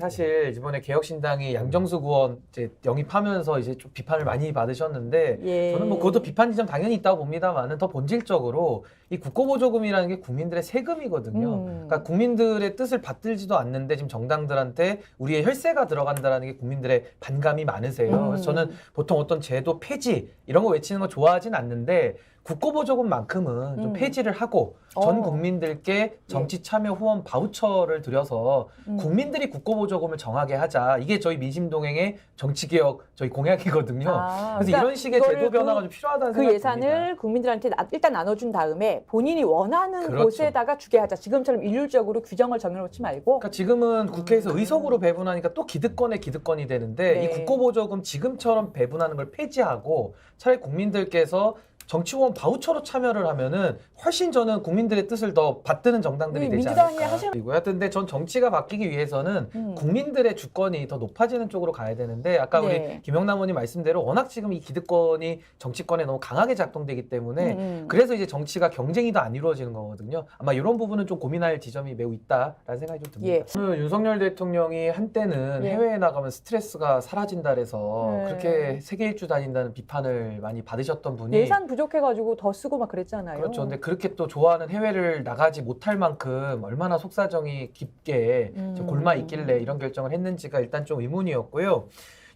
사실 이번에 개혁신당이 양정수 의원 이제 영입하면서 이제 좀 비판을 많이 받으셨는데 예. 저는 뭐 그것도 비판 지점 당연히 있다고 봅니다만은 더 본질적으로 이 국고보조금이라는 게 국민들의 세금이거든요. 그러니까 국민들의 뜻을 받들지도 않는데 지금 정당들한테 우리의 혈세가 들어간다라는 게 국민들의 반감이 많으세요. 그래서 저는 보통 어떤 제도 폐지 이런 거 외치는 거 좋아하진 않는데 국고보조금만큼은 좀 폐지를 하고 전 국민들께 정치 참여 후원 바우처를 드려서 국민들이 국고보조금을 정하게 하자. 이게 저희 민심동행의 정치개혁 저희 공약이거든요. 그래서 그러니까 이런 식의 제도 변화가 좀 필요하다는 그 생각이 예산을 듭니다. 국민들한테 일단 나눠준 다음에 본인이 원하는 그렇죠. 곳에다가 주게 하자. 지금처럼 일률적으로 규정을 정해놓지 말고. 그러니까 지금은 국회에서 의석으로 배분하니까 또 기득권에 기득권이 되는데 네. 이 국고보조금 지금처럼 배분하는 걸 폐지하고 차라리 국민들께서 정치후원 바우처로 참여를 하면은 훨씬 저는 국민들의 뜻을 더 받드는 정당들이 되지 민주당이 않을까. 그리고 하여튼 근데 전 정치가 바뀌기 위해서는 국민들의 주권이 더 높아지는 쪽으로 가야 되는데 아까 우리 김영남 의원님 말씀대로 워낙 지금 이 기득권이 정치권에 너무 강하게 작동되기 때문에 그래서 이제 정치가 경쟁이 더 안 이루어지는 거거든요. 아마 이런 부분은 좀 고민할 지점이 매우 있다라는 생각이 좀 듭니다. 오늘 윤석열 대통령이 한때는 해외에 나가면 스트레스가 사라진다 그래서 그렇게 세계 일주 다닌다는 비판을 많이 받으셨던 분이 예산 부족해가지고 더 쓰고 막 그랬잖아요. 그렇죠. 근데 그렇게 또 좋아하는 해외를 나가지 못할 만큼 얼마나 속사정이 깊게 골마 있길래 이런 결정을 했는지가 일단 좀 의문이었고요.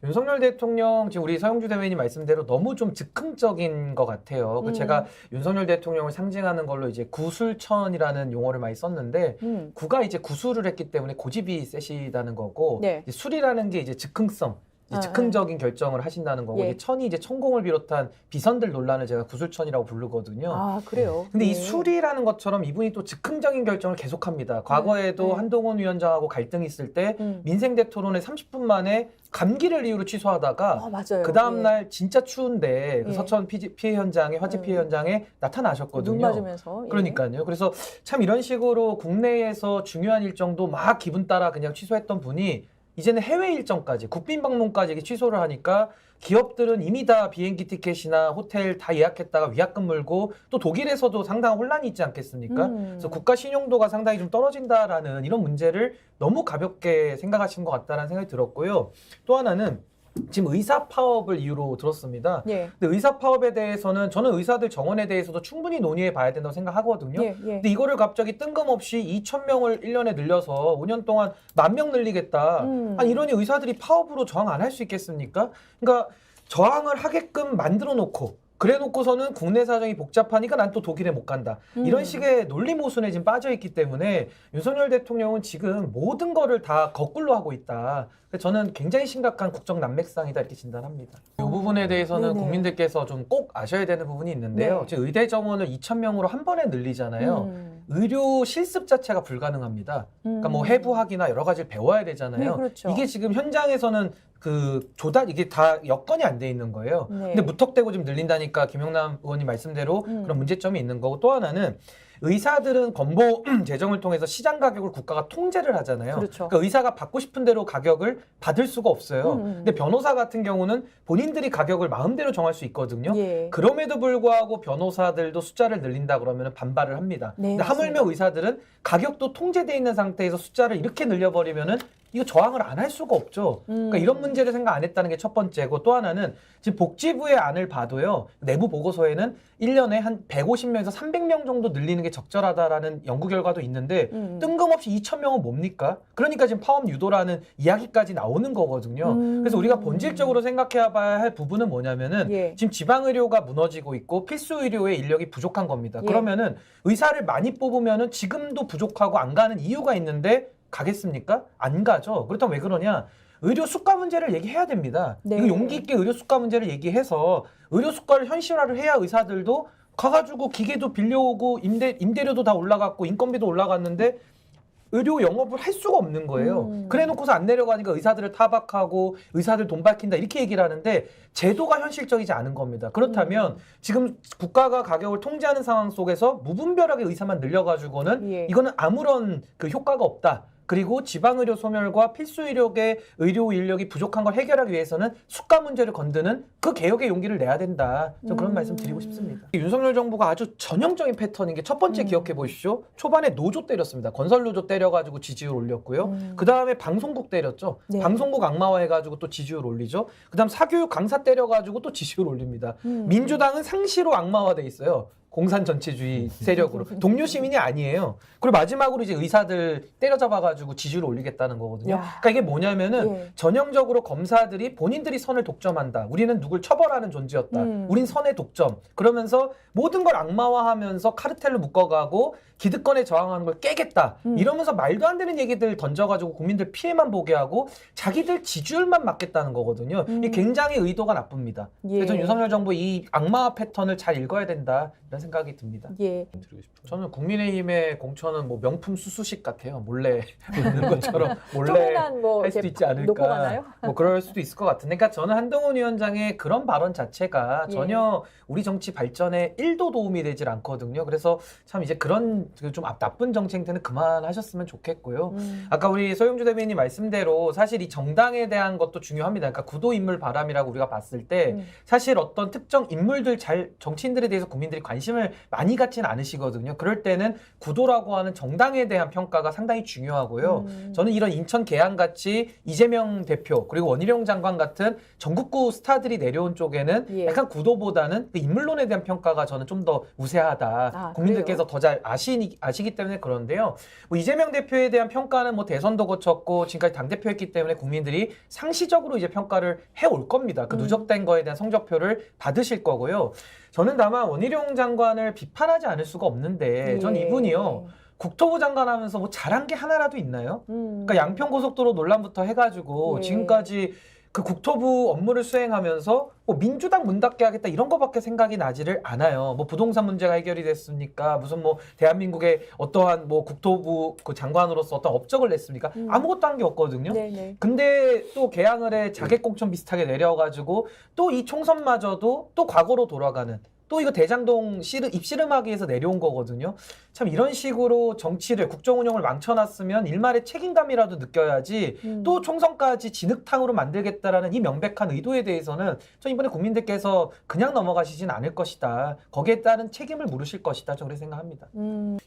윤석열 대통령 지금 우리 서영주 대변인이 말씀대로 너무 좀 즉흥적인 것 같아요. 제가 윤석열 대통령을 상징하는 걸로 이제 구술천이라는 용어를 많이 썼는데 구가 이제 구술을 했기 때문에 고집이 세시다는 거고 이제 술이라는 게 이제 즉흥성. 즉흥적인 결정을 하신다는 거고 이제 천이 이제 천공을 비롯한 비선들 논란을 제가 구술천이라고 부르거든요. 아 그래요? 근데 이 술이라는 것처럼 이분이 또 즉흥적인 결정을 계속합니다. 과거에도 한동훈 위원장하고 갈등이 있을 때 민생대 토론회 30분 만에 감기를 이유로 취소하다가 그 다음날 진짜 추운데 그 서천 피해 현장에 화재 피해 현장에 나타나셨거든요. 눈 맞으면서. 그러니까요. 그래서 참 이런 식으로 국내에서 중요한 일정도 막 기분 따라 그냥 취소했던 분이 이제는 해외 일정까지 국빈 방문까지 취소를 하니까 기업들은 이미 다 비행기 티켓이나 호텔 다 예약했다가 위약금 물고 또 독일에서도 상당한 혼란이 있지 않겠습니까? 그래서 국가 신용도가 상당히 좀 떨어진다라는 이런 문제를 너무 가볍게 생각하신 것 같다는 생각이 들었고요. 또 하나는 지금 의사 파업을 이유로 들었습니다. 근데 의사 파업에 대해서는 저는 의사들 정원에 대해서도 충분히 논의해 봐야 된다고 생각하거든요. 근데 이거를 갑자기 뜬금없이 2,000명을 1년에 늘려서 5년 동안 10,000명 늘리겠다. 아니 이러니 의사들이 파업으로 저항 안 할 수 있겠습니까? 그러니까 저항을 하게끔 만들어 놓고 그래 놓고서는 국내 사정이 복잡하니까 난 또 독일에 못 간다. 이런 식의 논리 모순에 지금 빠져 있기 때문에 윤석열 대통령은 지금 모든 거를 다 거꾸로 하고 있다. 저는 굉장히 심각한 국정 난맥상이다 이렇게 진단합니다. 이 부분에 대해서는 국민들께서 좀 꼭 아셔야 되는 부분이 있는데요. 지금 의대 정원을 2,000명으로 한 번에 늘리잖아요. 의료 실습 자체가 불가능합니다. 그러니까 뭐 해부학이나 여러 가지를 배워야 되잖아요. 그렇죠. 이게 지금 현장에서는 그 조달 이게 다 여건이 안 돼 있는 거예요. 근데 무턱대고 지금 늘린다니까 김영남 의원님 말씀대로 그런 문제점이 있는 거고 또 하나는 의사들은 건보 재정을 통해서 시장 가격을 국가가 통제를 하잖아요. 그러니까 의사가 받고 싶은 대로 가격을 받을 수가 없어요. 근데 변호사 같은 경우는 본인들이 가격을 마음대로 정할 수 있거든요. 그럼에도 불구하고 변호사들도 숫자를 늘린다 그러면 반발을 합니다. 근데 하물며 의사들은 가격도 통제돼 있는 상태에서 숫자를 이렇게 늘려버리면은 이거 저항을 안 할 수가 없죠. 그러니까 이런 문제를 생각 안 했다는 게 첫 번째고 또 하나는 지금 복지부의 안을 봐도요. 내부 보고서에는 1년에 한 150명에서 300명 정도 늘리는 게 적절하다라는 연구 결과도 있는데 뜬금없이 2,000명은 뭡니까? 그러니까 지금 파업 유도라는 이야기까지 나오는 거거든요. 그래서 우리가 본질적으로 생각해 봐야 할 부분은 뭐냐면은 지금 지방의료가 무너지고 있고 필수의료의 인력이 부족한 겁니다. 그러면은 의사를 많이 뽑으면은 지금도 부족하고 안 가는 이유가 있는데 가겠습니까? 안 가죠. 그렇다면 왜 그러냐? 의료 수가 문제를 얘기해야 됩니다. 이거 용기 있게 의료 수가 문제를 얘기해서 의료 수가를 현실화를 해야 의사들도 가가지고 기계도 빌려오고 임대료도 다 올라갔고 인건비도 올라갔는데 의료 영업을 할 수가 없는 거예요. 그래 놓고서 안 내려가니까 의사들을 타박하고 의사들 돈 밝힌다 이렇게 얘기를 하는데 제도가 현실적이지 않은 겁니다. 그렇다면 지금 국가가 가격을 통제하는 상황 속에서 무분별하게 의사만 늘려가지고는 이거는 아무런 그 효과가 없다. 그리고 지방의료 소멸과 필수 의료의 의료 인력이 부족한 걸 해결하기 위해서는 수가 문제를 건드는 그 개혁의 용기를 내야 된다. 좀 그런 말씀 드리고 싶습니다. 윤석열 정부가 아주 전형적인 패턴인 게 첫 번째 기억해 보십시오. 초반에 노조 때렸습니다. 건설 노조 때려가지고 지지율 올렸고요. 그 다음에 방송국 때렸죠. 네. 방송국 악마화해가지고 또 지지율 올리죠. 그 다음 사교육 강사 때려가지고 또 지지율 올립니다. 민주당은 상시로 악마화돼 있어요. 공산 전체주의 세력으로. 동료 시민이 아니에요. 그리고 마지막으로 이제 의사들 때려잡아가지고 지지율을 올리겠다는 거거든요. 야. 그러니까 이게 뭐냐면은 예. 전형적으로 검사들이 본인들이 선을 독점한다. 우리는 누굴 처벌하는 존재였다. 우린 선의 독점. 그러면서 모든 걸 악마화하면서 카르텔로 묶어가고 기득권에 저항하는 걸 깨겠다. 이러면서 말도 안 되는 얘기들 던져가지고 국민들 피해만 보게 하고 자기들 지지율만 막겠다는 거거든요. 이게 굉장히 의도가 나쁩니다. 예. 그래서 윤석열 정부 이 악마화 패턴을 잘 읽어야 된다. 이런 생각이 듭니다. 예. 드리고 싶어요. 저는 국민의힘의 공천은 뭐 명품 수수식 같아요. 몰래 있는 것처럼 몰래 쪼매난 뭐 할 수도 있지 않을까. 놓고 가나요? 뭐 그럴 수도 있을 것 같은데, 그러니까 저는 한동훈 위원장의 그런 발언 자체가 예. 전혀 우리 정치 발전에 1도 도움이 되질 않거든요. 그래서 참 이제 그런 좀 나쁜 정치 행태는 그만하셨으면 좋겠고요. 아까 우리 소영주 대변인님 말씀대로 사실 이 정당에 대한 것도 중요합니다. 그러니까 구도 인물 바람이라고 우리가 봤을 때 사실 어떤 특정 인물들 정치인들에 대해서 국민들이 관심을 많이 갖지는 않으시거든요. 그럴 때는 구도라고 하는 정당에 대한 평가가 상당히 중요하고요. 저는 이런 인천 계양같이 이재명 대표 그리고 원희룡 장관 같은 전국구 스타들이 내려온 쪽에는 예. 약간 구도보다는 그 인물론에 대한 평가가 저는 좀 더 우세하다. 아, 국민들께서 더 잘 아시기 때문에 그런데요. 뭐 이재명 대표에 대한 평가는 뭐 대선도 거쳤고 지금까지 당대표였기 때문에 국민들이 상시적으로 이제 평가를 해올 겁니다. 그 누적된 거에 대한 성적표를 받으실 거고요. 저는 다만 원희룡 장관을 비판하지 않을 수가 없는데 전 예. 이분이요. 국토부 장관 하면서 뭐 잘한 게 하나라도 있나요? 그러니까 양평고속도로 논란부터 해가지고 예. 지금까지 그 국토부 업무를 수행하면서 뭐 민주당 문 닫게 하겠다 이런 거밖에 생각이 나지를 않아요. 뭐 부동산 문제가 해결이 됐습니까? 무슨 뭐 대한민국의 어떠한 뭐 국토부 그 장관으로서 어떤 업적을 냈습니까? 아무것도 한 게 없거든요. 네네. 근데 또 개항을 해 자객공천 비슷하게 내려가지고 또 이 총선마저도 또 과거로 돌아가는 또 이거 대장동 입씨름하기 위해서 내려온 거거든요. 참 이런 식으로 정치를 국정운영을 망쳐놨으면 일말의 책임감이라도 느껴야지 또 총선까지 진흙탕으로 만들겠다라는 이 명백한 의도에 대해서는 전 이번에 국민들께서 그냥 넘어가시진 않을 것이다. 거기에 따른 책임을 물으실 것이다. 저는 그렇게 생각합니다.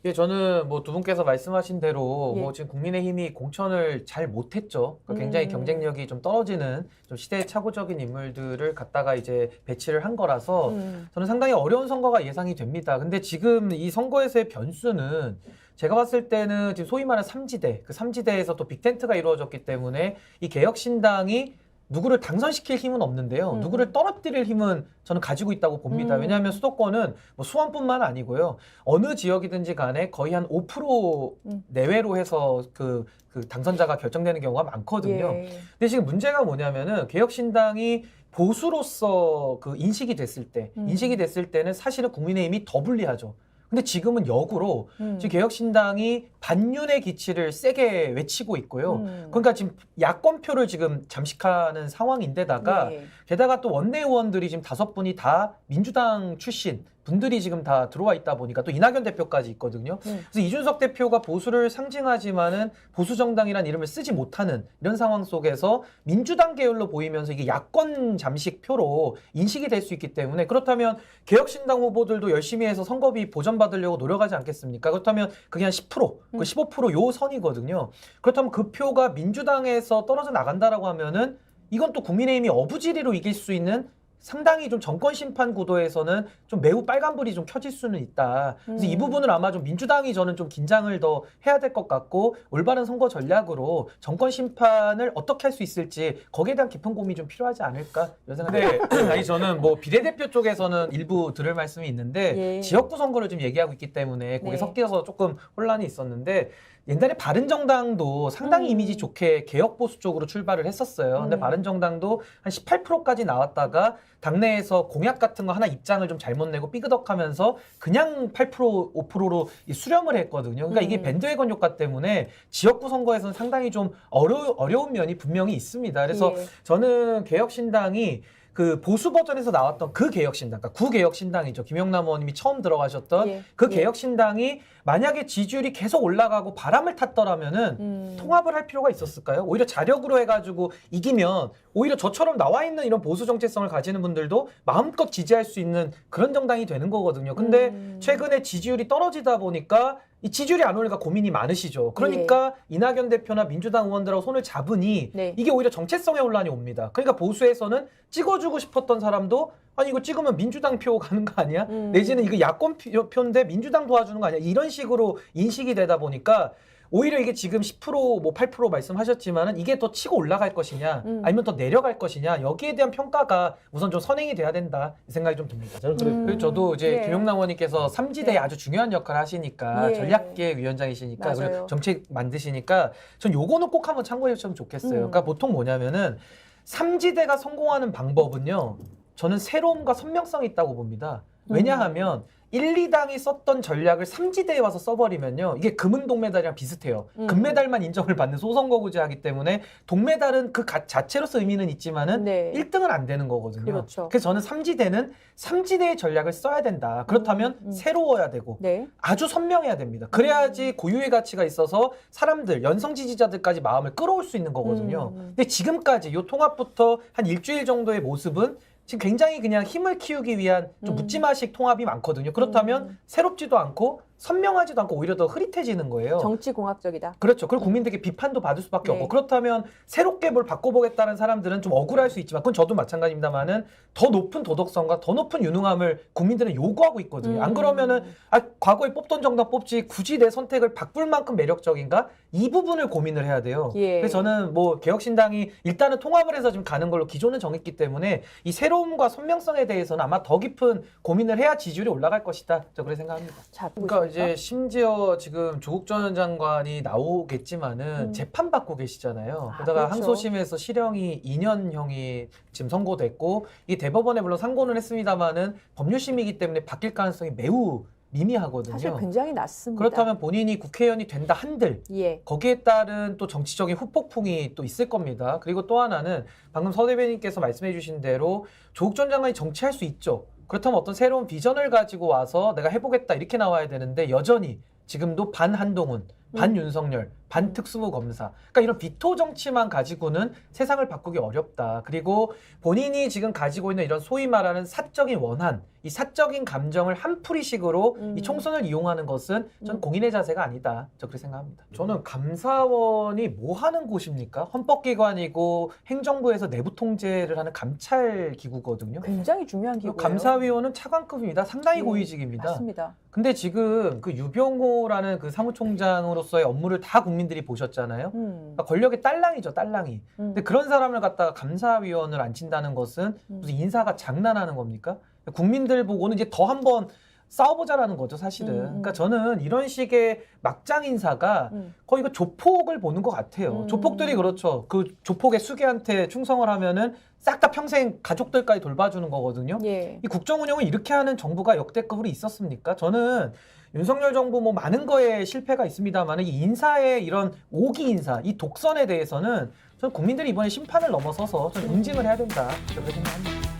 예, 저는 뭐 두 분께서 말씀하신 대로 예. 뭐 지금 국민의힘이 공천을 잘 못했죠. 그러니까 굉장히 경쟁력이 좀 떨어지는 좀 시대착오적인 인물들을 갖다가 이제 배치를 한 거라서 저는 상당히 어려운 선거가 예상이 됩니다. 근데 지금 이 선거에서의 변수는 제가 봤을 때는 지금 소위 말하는 삼지대, 그 삼지대에서 또 빅텐트가 이루어졌기 때문에 이 개혁신당이 누구를 당선시킬 힘은 없는데요. 누구를 떨어뜨릴 힘은 저는 가지고 있다고 봅니다. 왜냐하면 수도권은 뭐 수원뿐만 아니고요. 어느 지역이든지 간에 거의 한 5% 내외로 해서 그 당선자가 결정되는 경우가 많거든요. 예. 근데 지금 문제가 뭐냐면은 개혁신당이 보수로서 그 인식이 됐을 때는 사실은 국민의힘이 더 불리하죠. 근데 지금은 역으로 지금 개혁신당이 반윤의 기치를 세게 외치고 있고요. 그러니까 지금 야권표를 지금 잠식하는 상황인데다가 예. 게다가 또 원내 의원들이 지금 5분이 다 민주당 출신 분들이 지금 다 들어와 있다 보니까 또 이낙연 대표까지 있거든요. 그래서 이준석 대표가 보수를 상징하지만은 보수 정당이라는 이름을 쓰지 못하는 이런 상황 속에서 민주당 계열로 보이면서 이게 야권 잠식 표로 인식이 될 수 있기 때문에 그렇다면 개혁신당 후보들도 열심히 해서 선거비 보전받으려고 노력하지 않겠습니까? 그렇다면 그게 한 10%, 그 15% 요 선이거든요. 그렇다면 그 표가 민주당에서 떨어져 나간다라고 하면은 이건 또 국민의힘이 어부지리로 이길 수 있는 상당히 좀 정권 심판 구도에서는 좀 매우 빨간불이 좀 켜질 수는 있다. 그래서 이 부분을 아마 좀 민주당이 저는 좀 긴장을 더 해야 될 것 같고 올바른 선거 전략으로 정권 심판을 어떻게 할 수 있을지 거기에 대한 깊은 고민이 좀 필요하지 않을까 이런 생각인데 아니 저는 뭐 비례대표 쪽에서는 일부 들을 말씀이 있는데 예. 지역구 선거를 지금 얘기하고 있기 때문에 거기에 네. 섞여서 조금 혼란이 있었는데 옛날에 바른정당도 상당히 이미지 좋게 개혁보수 쪽으로 출발을 했었어요. 근데 바른정당도 한 18%까지 나왔다가 당내에서 공약 같은 거 하나 입장을 좀 잘못 내고 삐그덕하면서 그냥 8% 5%로 수렴을 했거든요. 그러니까 이게 밴드웨건 효과 때문에 지역구 선거에서는 상당히 좀 어려운 면이 분명히 있습니다. 그래서 예. 저는 개혁신당이 그 보수 버전에서 나왔던 그 개혁신당, 그러니까 구개혁신당이죠. 김영남 의원님이 처음 들어가셨던 그 개혁신당이 만약에 지지율이 계속 올라가고 바람을 탔더라면은 통합을 할 필요가 있었을까요? 오히려 자력으로 해가지고 이기면 오히려 저처럼 나와 있는 이런 보수 정체성을 가지는 분들도 마음껏 지지할 수 있는 그런 정당이 되는 거거든요. 근데 최근에 지지율이 떨어지다 보니까 이 지지율이 안 올리니까 고민이 많으시죠. 그러니까 이낙연 대표나 민주당 의원들하고 손을 잡으니 이게 오히려 정체성의 혼란이 옵니다. 그러니까 보수에서는 찍어주고 싶었던 사람도 아니 이거 찍으면 민주당 표 가는 거 아니야? 내지는 이거 야권 표인데 민주당 도와주는 거 아니야? 이런 식으로 인식이 되다 보니까 오히려 이게 지금 10% 뭐 8% 말씀하셨지만은 이게 더 치고 올라갈 것이냐 아니면 더 내려갈 것이냐 여기에 대한 평가가 우선 좀 선행이 돼야 된다 이 생각이 좀 듭니다. 저는 그래서 저도 이제 김영남 의원님께서 삼지대에 아주 중요한 역할을 하시니까 전략기획 위원장이시니까 그리고 정책 만드시니까 전 요거는 꼭 한번 참고해 주시면 좋겠어요. 그러니까 보통 뭐냐면은 삼지대가 성공하는 방법은요. 저는 새로움과 선명성이 있다고 봅니다. 왜냐하면 1, 2당이 썼던 전략을 3지대에 와서 써버리면요. 이게 금은 동메달이랑 비슷해요. 금메달만 인정을 받는 소선거구제하기 때문에 동메달은 그 자체로서 의미는 있지만은 1등은 안 되는 거거든요. 그래서 저는 3지대는 3지대의 전략을 써야 된다. 그렇다면 새로워야 되고 아주 선명해야 됩니다. 그래야지 고유의 가치가 있어서 사람들, 연성 지지자들까지 마음을 끌어올 수 있는 거거든요. 근데 지금까지 이 통합부터 한 일주일 정도의 모습은 지금 굉장히 그냥 힘을 키우기 위한 좀 묻지마식 통합이 많거든요. 그렇다면 새롭지도 않고 선명하지도 않고 오히려 더 흐릿해지는 거예요. 정치공학적이다. 그렇죠. 그리고 국민들에게 비판도 받을 수밖에 없고 그렇다면 새롭게 뭘 바꿔보겠다는 사람들은 좀 억울할 수 있지만 그건 저도 마찬가지입니다만은 더 높은 도덕성과 더 높은 유능함을 국민들은 요구하고 있거든요. 안 그러면은 과거에 뽑던 정당 뽑지 굳이 내 선택을 바꿀 만큼 매력적인가? 이 부분을 고민을 해야 돼요. 그래서 저는 뭐 개혁신당이 일단은 통합을 해서 지금 가는 걸로 기존은 정했기 때문에 이 새로움과 선명성에 대해서는 아마 더 깊은 고민을 해야 지지율이 올라갈 것이다. 저 그렇게 생각합니다. 그러니까 이제 심지어 지금 조국 전 장관이 나오겠지만은 재판 받고 계시잖아요. 그러다가 항소심에서 실형이 2년형이 지금 선고됐고 이 대법원에 물론 상고는 했습니다만은 법률심이기 때문에 바뀔 가능성이 매우 미미하거든요. 사실 굉장히 낮습니다. 그렇다면 본인이 국회의원이 된다 한들 거기에 따른 또 정치적인 후폭풍이 또 있을 겁니다. 그리고 또 하나는 방금 서 대변인께서 말씀해 주신 대로 조국 전 장관이 정치할 수 있죠. 그렇다면 어떤 새로운 비전을 가지고 와서 내가 해보겠다 이렇게 나와야 되는데 여전히 지금도 반 한동훈, 반 윤석열, 반 특수부 검사. 그러니까 이런 비토 정치만 가지고는 세상을 바꾸기 어렵다. 그리고 본인이 지금 가지고 있는 이런 소위 말하는 사적인 원한, 이 사적인 감정을 한풀이식으로 이 총선을 이용하는 것은 저는 공인의 자세가 아니다. 저 그렇게 생각합니다. 저는 감사원이 뭐 하는 곳입니까? 헌법기관이고 행정부에서 내부 통제를 하는 감찰 기구거든요. 굉장히 중요한 기구예요. 감사위원은 차관급입니다. 상당히 고위직입니다. 맞습니다. 근데 지금 그 유병호라는 그 사무총장으로서의 업무를 다 국민들이 보셨잖아요. 그러니까 권력의 딸랑이죠, 딸랑이. 근데 그런 사람을 갖다가 감사위원을 앉힌다는 것은 무슨 인사가 장난하는 겁니까? 국민들 보고는 이제 더 한번 싸워보자라는 거죠, 사실은. 그러니까 저는 이런 식의 막장 인사가 거의 그 조폭을 보는 것 같아요. 조폭들이 그렇죠. 그 조폭의 수괴한테 충성을 하면은 싹 다 평생 가족들까지 돌봐주는 거거든요. 이 국정 운영을 이렇게 하는 정부가 역대급으로 있었습니까? 저는 윤석열 정부 뭐 많은 거에 실패가 있습니다만 이 인사의 이런 오기 인사, 이 독선에 대해서는 저는 국민들이 이번에 심판을 넘어서서 좀 응징을 해야 된다. 그렇게 생각합니다.